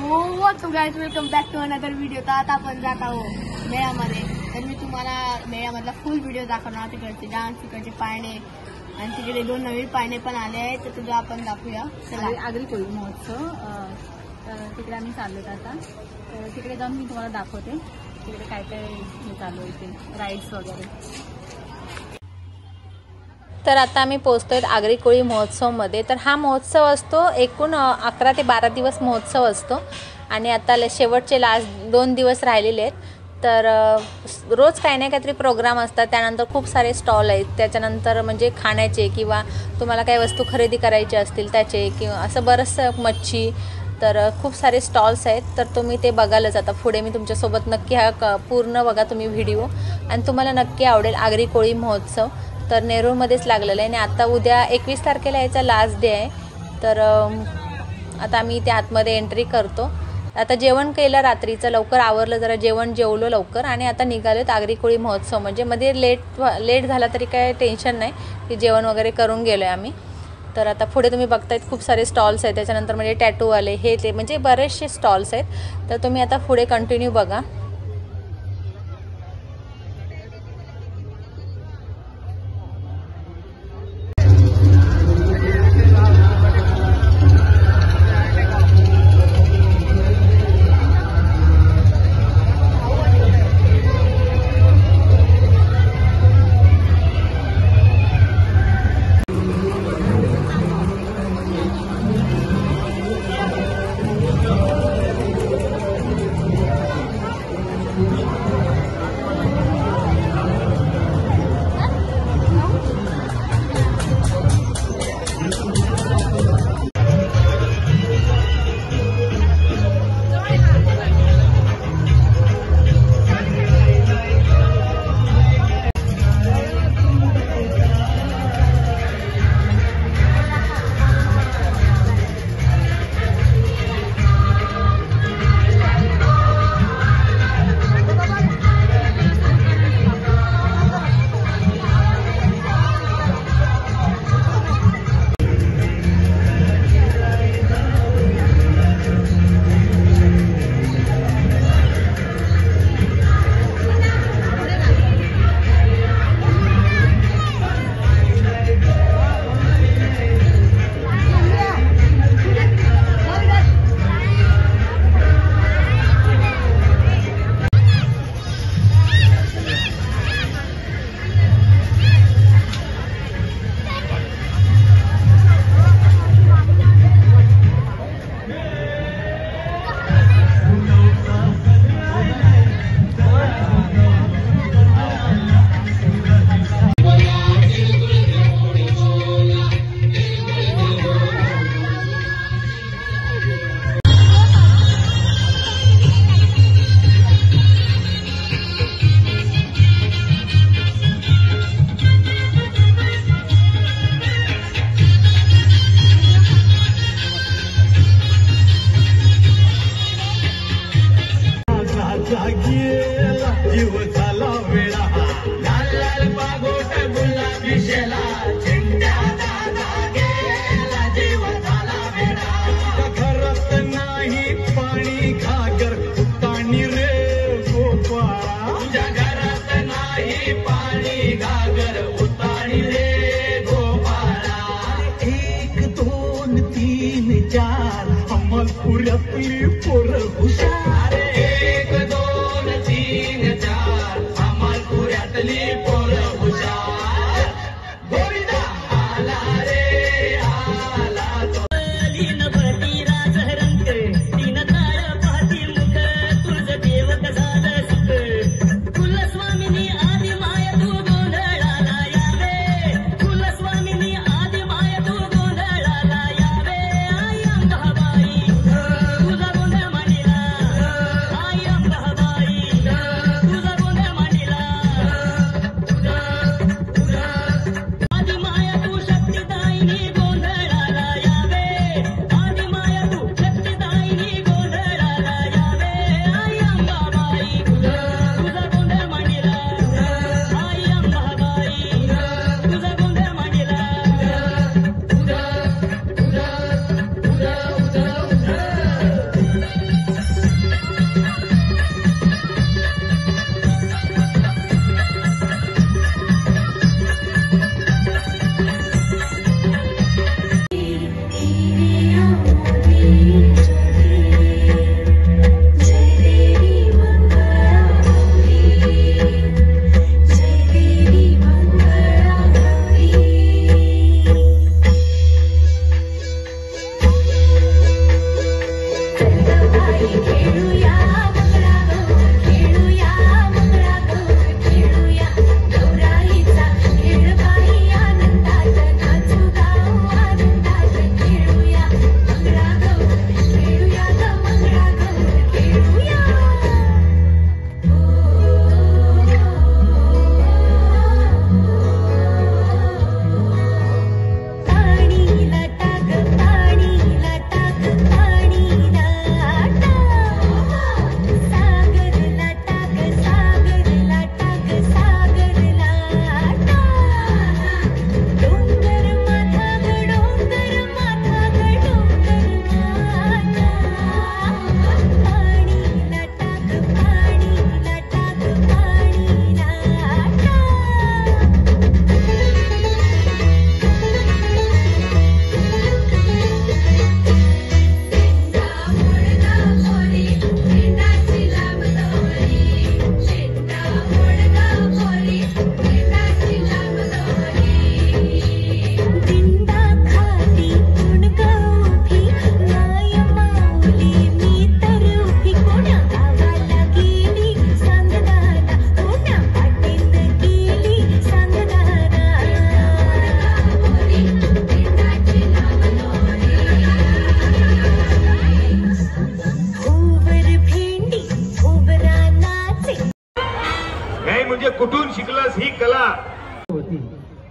So guys welcome back to another video. तर आता आपण जात आहोत मेळ्यामध्ये। तर मी तुम्हाला मेळ्यामधला फुल व्हिडिओ दाखवणार। तिकडचे डान्स, तिकडचे पाळणे आणि तिकडे 2 नवीन पाळणे पण आले आहेत, तर तुझं आपण दाखवूया। चला, आगरी कोळी महोत्सव तिकडे आम्ही चाललो आता। तर तिकडे जाऊन मी तुम्हाला दाखवते तिकडे काय काय चालू आहे ते राईड्स वगैरे। तर आता आम्ही पोहोचतोय आगरी कोळी महोत्सवमध्ये। तर हा महोत्सव असतो एकूण 11 ते 12 दिवस महोत्सव असतो आणि आता शेवटचे लास्ट 2 दिवस राहिलेले आहेत। तर रोज काही ना काहीतरी प्रोग्राम असतात, त्यानंतर खूप सारे स्टॉल आहेत, त्याच्यानंतर म्हणजे खाण्याचे किंवा तुम्हाला काही वस्तू खरेदी करायचे असतील त्याचे किंवा असं बरंचसं मच्छी, तर खूप सारे स्टॉल्स आहेत। तर तुम्ही ते बघालच आता पुढे मी तुमच्यासोबत नक्की हा पूर्ण बघा तुम्ही व्हिडिओ आणि तुम्हाला नक्की आवडेल। आगरी कोळी महोत्सव तर नेरूळमध्येच लागलेलं आहे आणि आता उद्या 21 तारखेला याचा लास्ट डे आहे। तर आता आम्ही त्या आतमध्ये एंट्री करतो। आता जेवण केलं रात्रीचं, लवकर आवरलं, जरा जेवण जेवलो लवकर आणि आता निघालोत आगरी कोळी महोत्सव। म्हणजे मध्ये लेट झाला तरी काय टेन्शन नाही की जेवण वगैरे करून गेलो आहे आम्ही। तर आता पुढे तुम्ही बघतायत खूप सारे स्टॉल्स आहेत, त्याच्यानंतर म्हणजे टॅटूवाले हे ते म्हणजे बरेचसे स्टॉल्स आहेत। तर तुम्ही आता पुढे कंटिन्यू बघा। पुऱ्यातली पोरं हुशार, 1 2 3 4 आम्हाला पुऱ्यातली पोरं हुशार। गोविंदा आला रे आला तो लीन भरती राजहरंक, तीन ताळ पाहती मुख, तुझ देव कसा सुख। कुलस्वामिनी आदि माय तू गोंधळाला यावे, कुलस्वामिनी आदि माय तू गोंधळाला यावे। आई अंबाबाई तुझा गोंधळ मांडला, आई अंबाबाई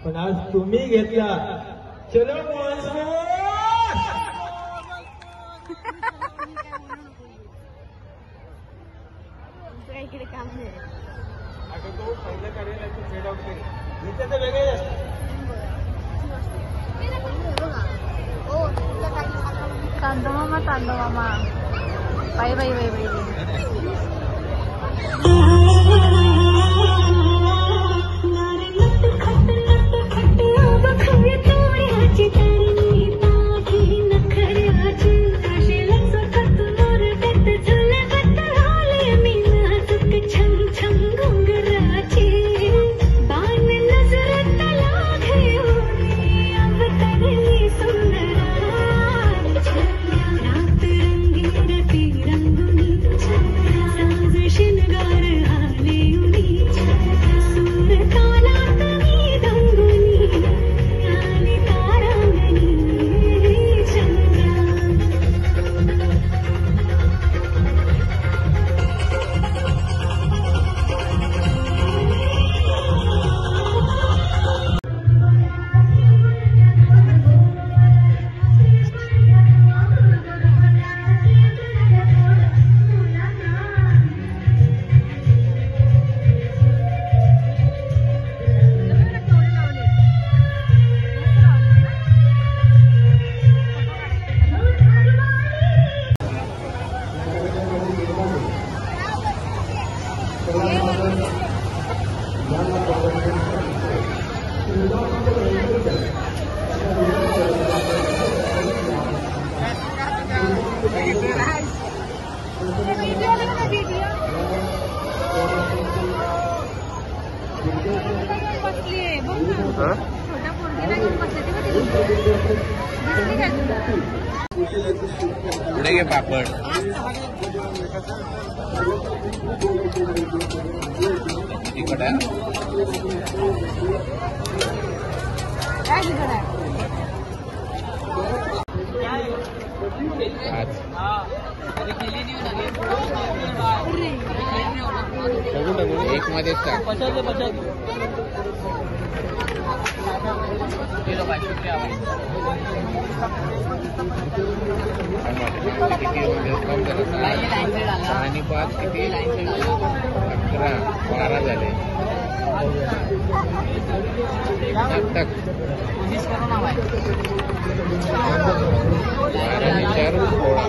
पण आज तुम्ही घेतला. चलो महोत्सव. तुमचं काही इकडे काम नाही. अगं तो पहिलं करेल फेड आउट केली इथे तर वेगळे असतात. हो, तुला काही सांगा. तांदो मामा बाई बाई बाई बाई पुढे घे पापड. इकडे एक मध्येच टाक. आणि 5 किती 11 12 झाले. टाक 12 आणि 4 18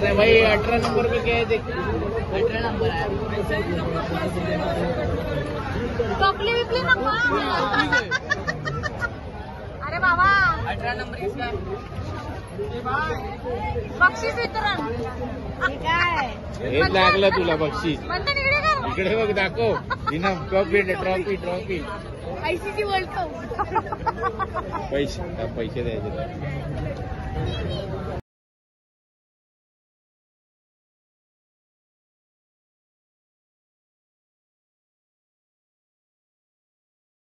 नहीं भाई 18 नंबर पे क्या है देख. 18 नंबर है. टोपली विकली नको. अरे बाबा 18 नंबर किसका है? बक्षीस वितरण काय हेच लागलं तुला बक्षीस. म्हणते निकडे कर. इकडे बघ दाखव. Hina trophy trophy ICC world cup. पैसे द्यायचे.